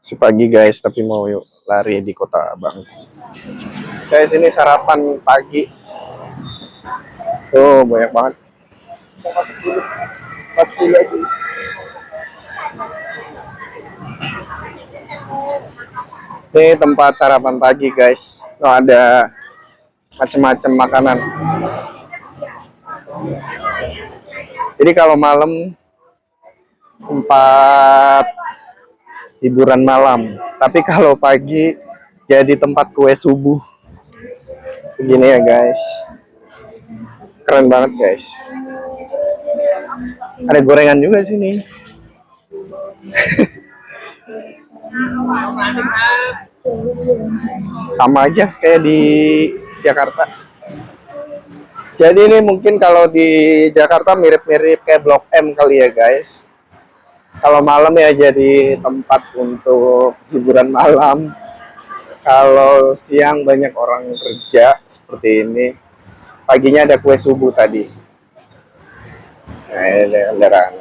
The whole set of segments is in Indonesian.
Si pagi guys, tapi mau yuk lari di Kota Abang. Guys, ini sarapan pagi. Tuh, banyak banget. Pas dulu aja. Ini tempat sarapan pagi guys. Tuh, ada macam-macam makanan. Jadi kalau malam tempat hiburan malam, tapi kalau pagi jadi tempat kue subuh. Begini ya guys, keren banget guys. Ada gorengan juga sini. Sama aja kayak di Jakarta. Jadi ini mungkin kalau di Jakarta mirip-mirip kayak Blok M kali ya guys. Kalau malam ya jadi tempat untuk hiburan malam. Kalau siang banyak orang kerja seperti ini. Paginya ada kue subuh tadi. Nah, ini kendaraan.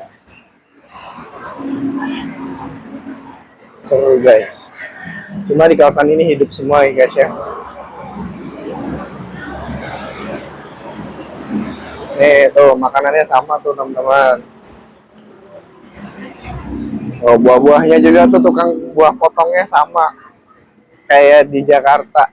Seru guys. Cuma di kawasan ini hidup semua ya guys ya. Nih tuh makanannya sama tuh teman-teman. Oh, buah-buahnya juga tuh tukang buah potongnya sama kayak di Jakarta.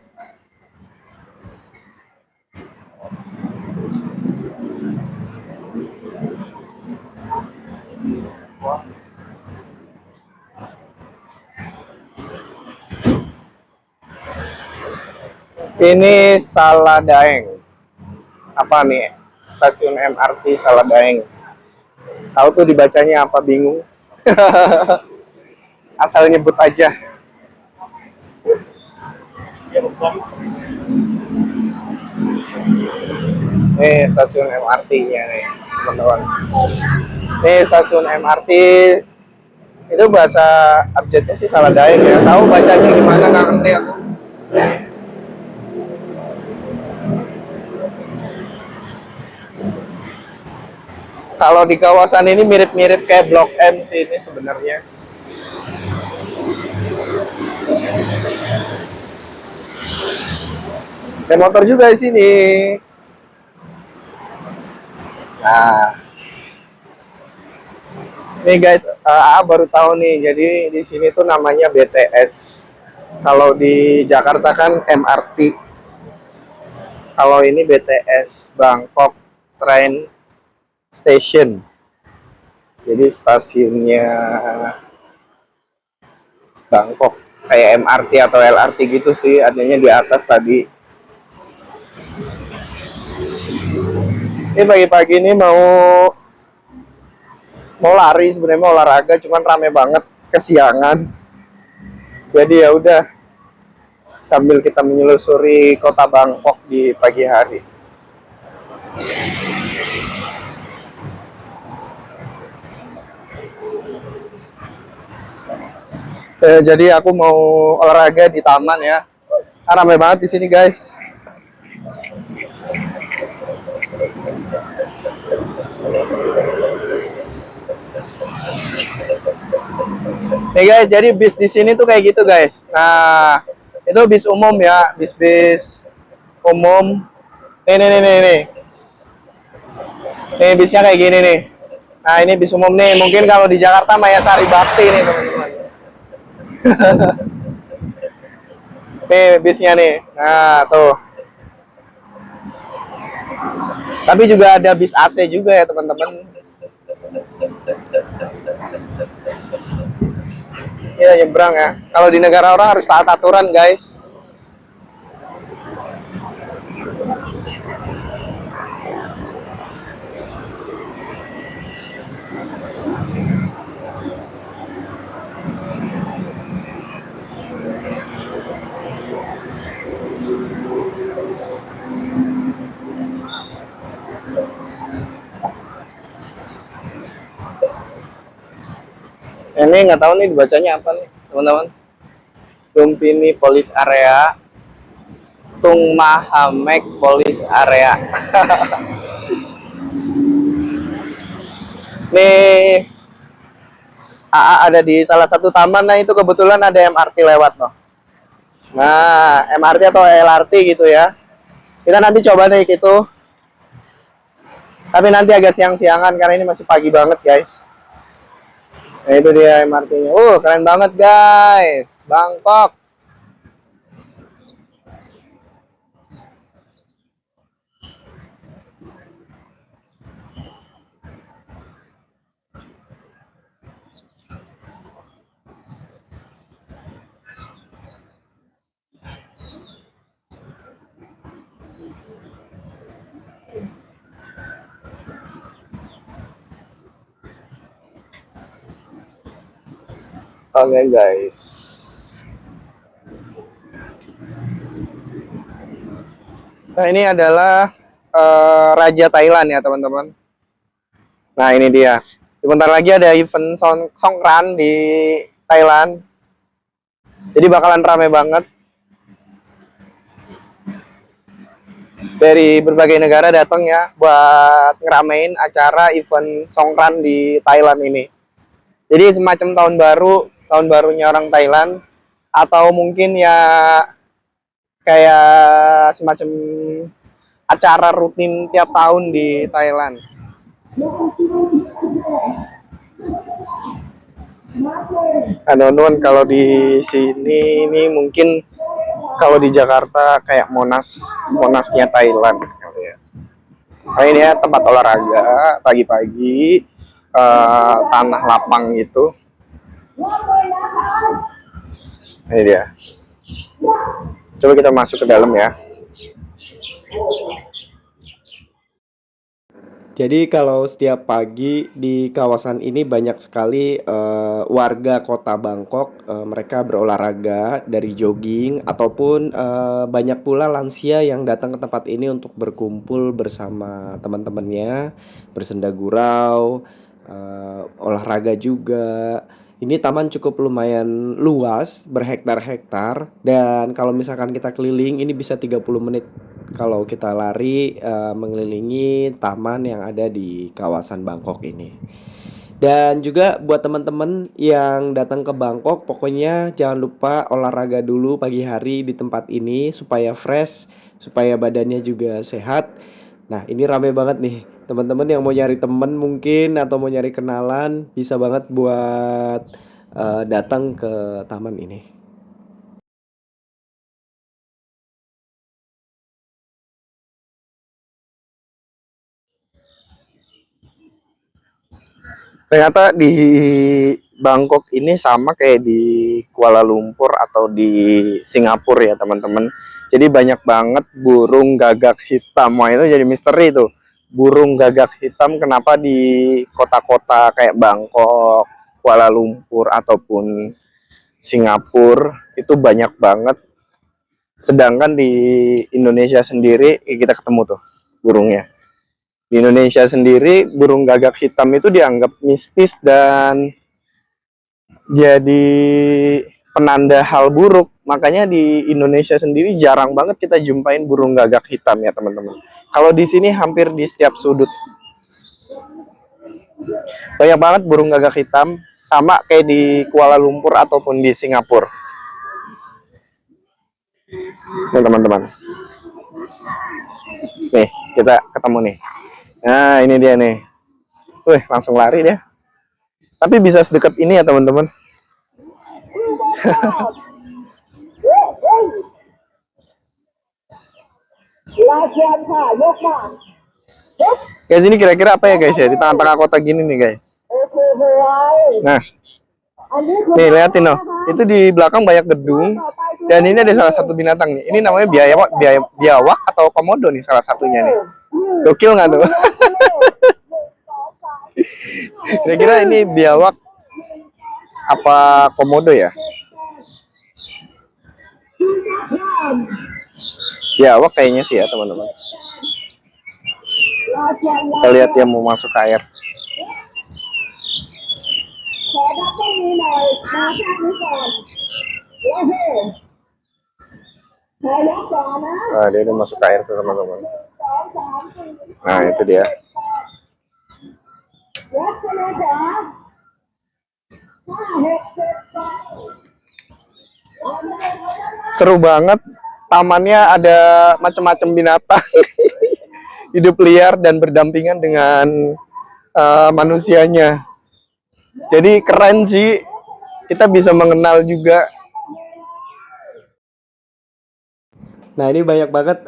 Ini Saladaeng. Apa nih? Stasiun MRT Saladaeng. Tahu tuh dibacanya apa, bingung. Asal nyebut aja. Nih stasiun MRT-nya nih, teman-teman. Nih stasiun MRT. Itu bahasa abjadnya sih Saladaeng ya. Tahu bacanya gimana nggak ngerti aku. Kalau di kawasan ini mirip-mirip kayak Blok M sih ini sebenarnya. Ada motor juga di sini. Nah, nih guys, baru tahu nih. Jadi di sini tuh namanya BTS. Kalau di Jakarta kan MRT. Kalau ini BTS Bangkok Train Station. Jadi stasiunnya Bangkok kayak MRT atau LRT gitu sih, adanya di atas tadi. Ini pagi-pagi ini mau lari sebenarnya, mau olahraga, cuman rame banget kesiangan. Jadi ya udah sambil kita menyelusuri kota Bangkok di pagi hari. Jadi aku mau olahraga di taman ya. Ramai banget di sini guys. Nih guys, jadi bis di sini tuh kayak gitu guys. Nah, itu bis umum ya, bis-bis umum. Nih. Nih bisnya kayak gini nih. Nah, ini bis umum nih. Mungkin kalau di Jakarta Maya Sari Bakti nih teman-teman. Nih bisnya nih. Nah, tuh. Tapi juga ada bis AC juga ya teman-teman. Ya nyebrang ya. Kalau di negara orang harus taat aturan guys. Ini nggak tahu nih dibacanya apa nih teman-teman. Lumpini Police Area, Tung Mahamek Police Area. Nih AA ada di salah satu taman. Nah itu kebetulan ada MRT lewat loh. Nah MRT atau LRT gitu ya. Kita nanti coba deh gitu. Tapi nanti agak siang-siangan karena ini masih pagi banget guys. Nah itu dia MRT-nya. Keren banget guys. Bangkok. Oke guys. Nah ini adalah Raja Thailand ya teman-teman. Nah ini dia. Sebentar lagi ada event Songkran di Thailand. Jadi bakalan rame banget. Dari berbagai negara datang ya buat ngeramein acara event Songkran di Thailand ini. Jadi semacam tahun barunya orang Thailand, atau mungkin ya kayak semacam acara rutin tiap tahun di Thailand. Nah, teman-teman, kalau di sini ini mungkin kalau di Jakarta kayak Monasnya Thailand kali ya. Nah, ini ya tempat olahraga pagi-pagi, tanah lapang gitu. Ini dia. Coba kita masuk ke dalam ya. Jadi kalau setiap pagi di kawasan ini banyak sekali warga kota Bangkok, mereka berolahraga dari jogging ataupun banyak pula lansia yang datang ke tempat ini untuk berkumpul bersama teman-temannya, bersenda gurau, olahraga juga. Ini taman cukup lumayan luas, berhektar-hektar, dan kalau misalkan kita keliling ini bisa 30 menit kalau kita lari mengelilingi taman yang ada di kawasan Bangkok ini. Dan juga buat teman-teman yang datang ke Bangkok, pokoknya jangan lupa olahraga dulu pagi hari di tempat ini supaya fresh, supaya badannya juga sehat. Nah, ini rame banget nih. Teman-teman yang mau nyari teman mungkin atau mau nyari kenalan bisa banget buat datang ke taman ini. Ternyata di Bangkok ini sama kayak di Kuala Lumpur atau di Singapura ya teman-teman. Jadi banyak banget burung gagak hitam. Wah itu jadi misteri tuh. Burung gagak hitam kenapa di kota-kota kayak Bangkok, Kuala Lumpur ataupun Singapura itu banyak banget. Sedangkan di Indonesia sendiri kita ketemu tuh burungnya. Di Indonesia sendiri burung gagak hitam itu dianggap mistis dan jadi penanda hal buruk. Makanya di Indonesia sendiri jarang banget kita jumpain burung gagak hitam ya teman-teman. Kalau di sini hampir di setiap sudut banyak banget burung gagak hitam, sama kayak di Kuala Lumpur ataupun di Singapura. Nih teman-teman, nih kita ketemu nih. Nah ini dia nih. Wih langsung lari dia. Tapi bisa sedekat ini ya teman-teman. Guys ini kira-kira apa ya guys ya, di tengah-tengah kota gini nih guys. Nah nih liatin loh, itu di belakang banyak gedung dan ini ada salah satu binatang nih. Ini namanya biawak atau komodo nih salah satunya nih. Gokil nggak tuh? Kira-kira ini biawak apa komodo ya? Biawak kayaknya sih ya teman-teman. Kita lihat dia mau masuk ke air. Nah, dia udah masuk ke air tuh teman-teman. Nah itu dia. Seru banget. Tamannya ada macam-macam binatang hidup liar dan berdampingan dengan manusianya. Jadi keren sih. Kita bisa mengenal juga. Nah, ini banyak banget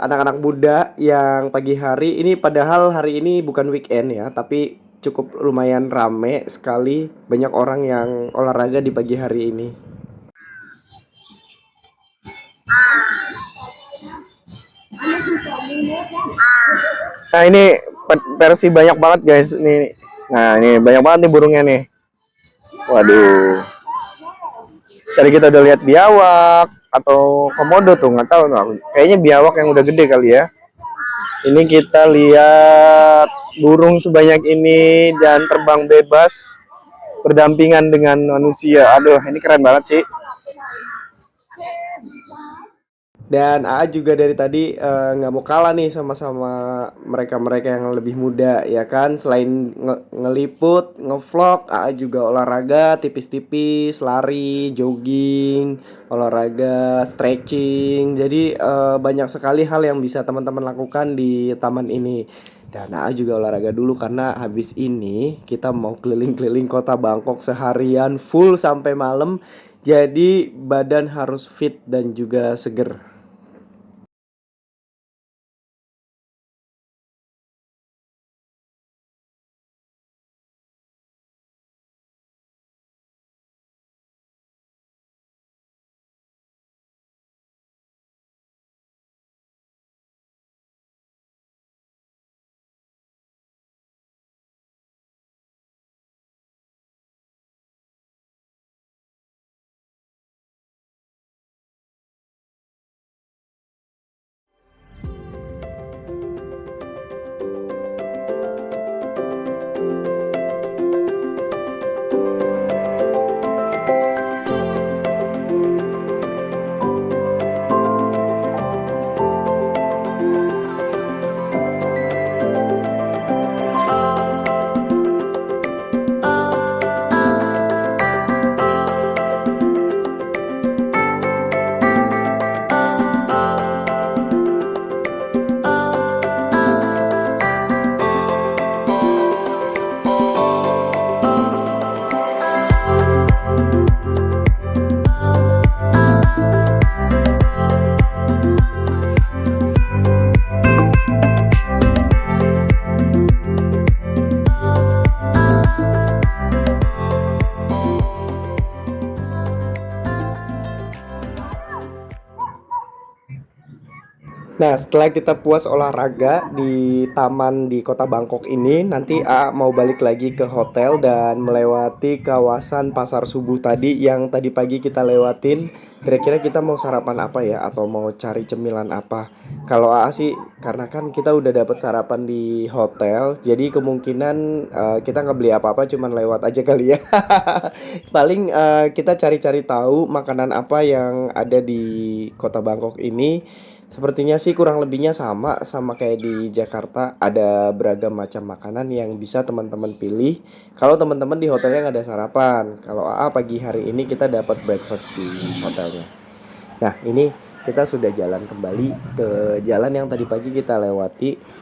anak-anak muda yang pagi hari ini, padahal hari ini bukan weekend ya, tapi cukup lumayan rame sekali, banyak orang yang olahraga di pagi hari ini. Nah ini versi banyak banget guys. Nih. Nah ini banyak banget nih burungnya nih. Waduh. Tadi kita udah lihat biawak atau komodo tuh, nggak tahu tuh. Kayaknya biawak yang udah gede kali ya. Ini kita lihat burung sebanyak ini dan terbang bebas berdampingan dengan manusia. Aduh, ini keren banget sih. Dan AA juga dari tadi nggak mau kalah nih sama-sama mereka-mereka yang lebih muda ya kan. Selain ngeliput, ngevlog, AA juga olahraga tipis-tipis, lari, jogging, olahraga, stretching. Jadi banyak sekali hal yang bisa teman-teman lakukan di taman ini. Dan AA juga olahraga dulu karena habis ini kita mau keliling-keliling kota Bangkok seharian full sampai malam. Jadi badan harus fit dan juga seger. Nah, setelah kita puas olahraga di taman di kota Bangkok ini, nanti A mau balik lagi ke hotel dan melewati kawasan Pasar Subuh tadi yang tadi pagi kita lewatin. Kira-kira kita mau sarapan apa ya, atau mau cari cemilan apa? Kalau A sih, karena kan kita udah dapet sarapan di hotel, jadi kemungkinan kita nggak beli apa-apa, cuman lewat aja kali ya. Paling kita cari-cari tahu makanan apa yang ada di kota Bangkok ini. Sepertinya sih kurang lebihnya sama sama kayak di Jakarta, ada beragam macam makanan yang bisa teman-teman pilih. Kalau teman-teman di hotelnya nggak ada sarapan, kalau AA pagi hari ini kita dapat breakfast di hotelnya. Nah, ini kita sudah jalan kembali ke jalan yang tadi pagi kita lewati.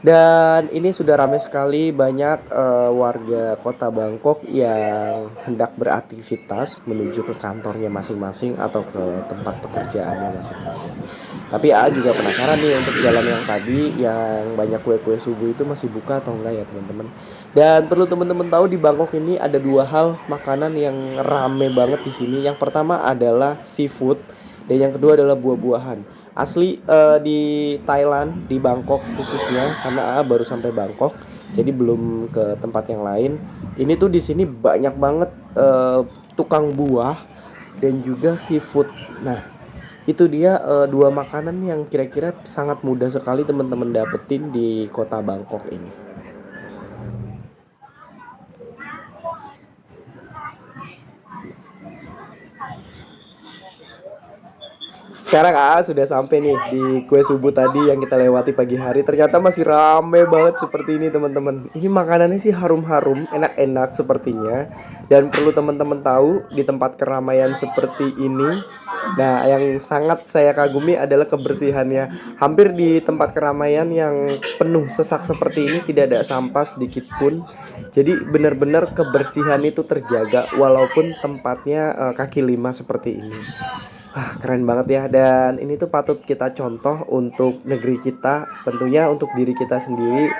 Dan ini sudah ramai sekali, banyak warga kota Bangkok yang hendak beraktivitas menuju ke kantornya masing-masing atau ke tempat pekerjaannya masing-masing. Tapi A juga penasaran nih untuk jalan yang tadi yang banyak kue-kue subuh itu masih buka atau enggak ya teman-teman. Dan perlu teman-teman tahu di Bangkok ini ada dua hal makanan yang rame banget di sini. Yang pertama adalah seafood dan yang kedua adalah buah-buahan. Asli di Thailand, di Bangkok khususnya, karena baru sampai Bangkok, jadi belum ke tempat yang lain. Ini tuh di sini banyak banget tukang buah dan juga seafood. Nah, itu dia dua makanan yang kira-kira sangat mudah sekali teman-teman dapetin di kota Bangkok ini. sekarang sudah sampai nih di kue subuh tadi yang kita lewati pagi hari. Ternyata masih rame banget seperti ini teman-teman. Ini makanannya sih harum-harum, enak-enak sepertinya. Dan perlu teman-teman tahu di tempat keramaian seperti ini. Nah, yang sangat saya kagumi adalah kebersihannya. Hampir di tempat keramaian yang penuh sesak seperti ini tidak ada sampah sedikit pun. Jadi benar-benar kebersihan itu terjaga walaupun tempatnya kaki lima seperti ini. Keren banget ya, dan ini tuh patut kita contoh untuk negeri kita, tentunya untuk diri kita sendiri.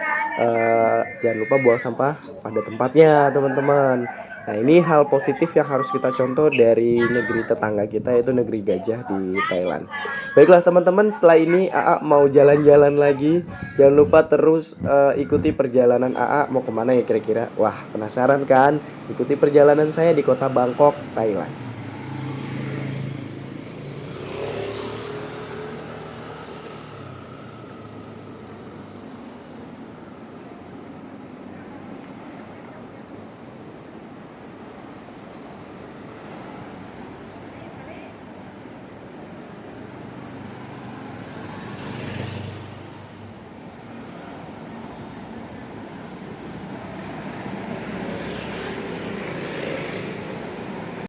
Jangan lupa buang sampah pada tempatnya, teman-teman. Nah, ini hal positif yang harus kita contoh dari negeri tetangga kita, yaitu negeri gajah di Thailand. Baiklah teman-teman, setelah ini AA mau jalan-jalan lagi. Jangan lupa terus ikuti perjalanan AA. Mau kemana ya kira-kira? Wah, penasaran kan? Ikuti perjalanan saya di kota Bangkok, Thailand.